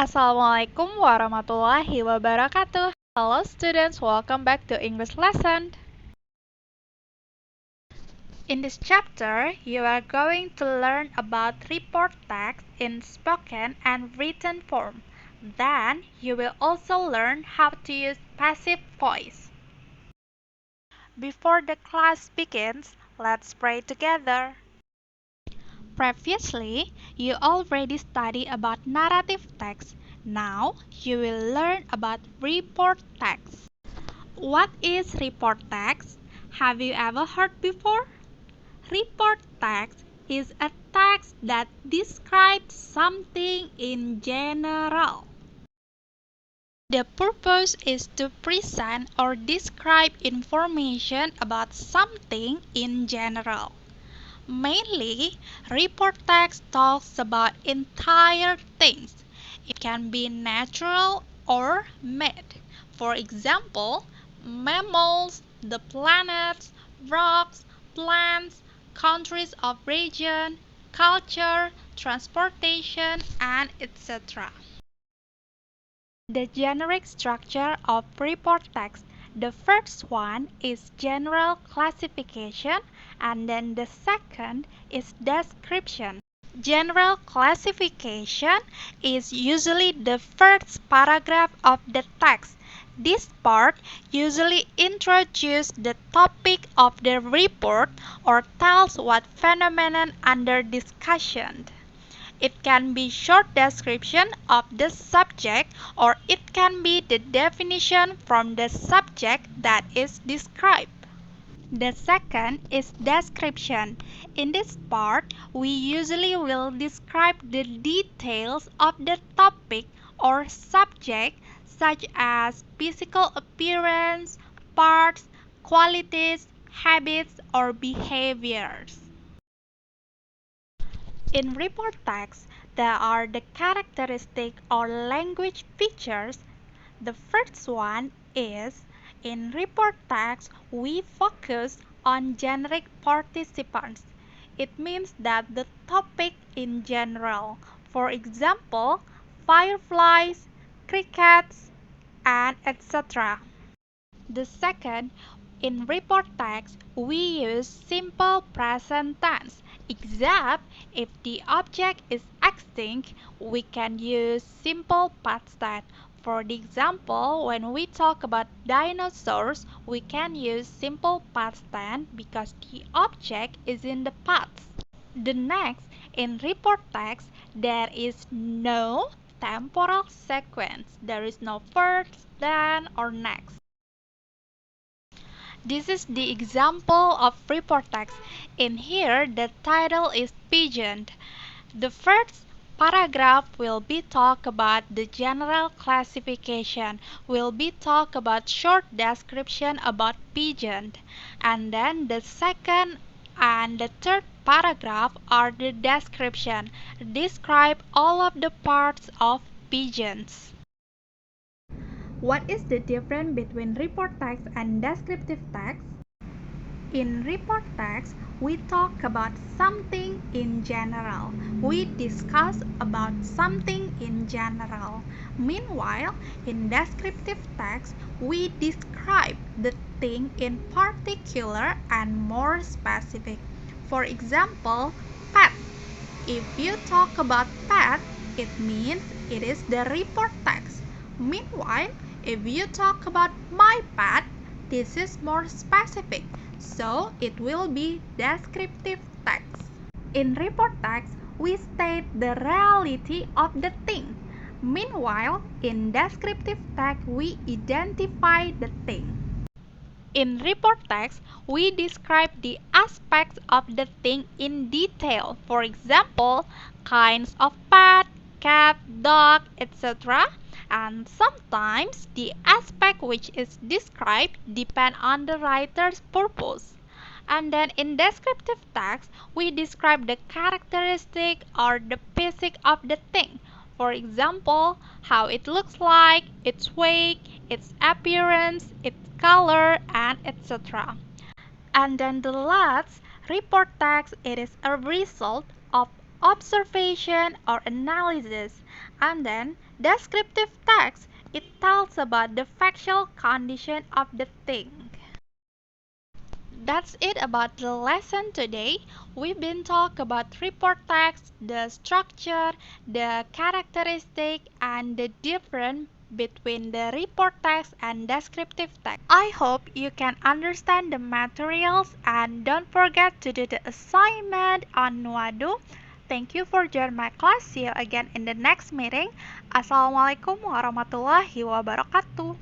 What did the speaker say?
Assalamualaikum warahmatullahi wabarakatuh. Hello students, welcome back to English lesson. In this chapter, you are going to learn about report text in spoken and written form. Then, you will also learn how to use passive voice. Before the class begins, let's pray together. Previously, you already studied about narrative text. Now, you will learn about report text. What is report text? Have you ever heard before? Report text is a text that describes something in general. The purpose is to present or describe information about something in general. Mainly, report text talks about entire things. It can be natural or made. For example, mammals, the planets, rocks, plants, countries of region, culture, transportation, and etc. The generic structure of report text. The first one is general classification, and then the second is description. General classification is usually the first paragraph of the text. This part usually introduces the topic of the report or tells what phenomenon under discussion. It can be short description of the subject or it can be the definition from the subject that is described. The second is description. In this part, we usually will describe the details of the topic or subject such as physical appearance, parts, qualities, habits, or behaviors. In report text, there are the characteristic or language features. The first one is, in report text, we focus on generic participants. It means that the topic in general, for example, fireflies, crickets, and etc. The second, in report text, we use simple present tense, except if the object is extinct, we can use simple past tense. For the example, when we talk about dinosaurs, we can use simple past tense because the object is in the past. The next, in report text, there is no temporal sequence. There is no first, then, or next. This is the example of report text. In here, the title is Pigeon. The first paragraph will be talk about the general classification, will be talk about short description about pigeon. And then the second and the third paragraph are the description, describe all of the parts of pigeons. What is the difference between report text and descriptive text? In report text, we talk about something in general. We discuss about something in general. Meanwhile, in descriptive text, we describe the thing in particular and more specific. For example, pet. If you talk about pet, it means it is the report text. Meanwhile, if you talk about my pet, this is more specific, so it will be descriptive text. In report text, we state the reality of the thing. Meanwhile, in descriptive text, we identify the thing. In report text, we describe the aspects of the thing in detail. For example, kinds of pet, cat, dog, etc. And sometimes the aspect which is described depend on the writer's purpose. And then in descriptive text, we describe the characteristic or the basic of the thing. For example, how it looks like, its weight, its appearance, its color, and etc. And then the last report text, it is a result of observation or analysis, and then descriptive text. It tells about the factual condition of the thing. That's it about the lesson today. We've been talking about report text, the structure, the characteristic, and the difference between the report text and descriptive text. I hope you can understand the materials and don't forget to do the assignment on Nuadu. Thank you for joining my class. See you again in the next meeting. Assalamualaikum warahmatullahi wabarakatuh.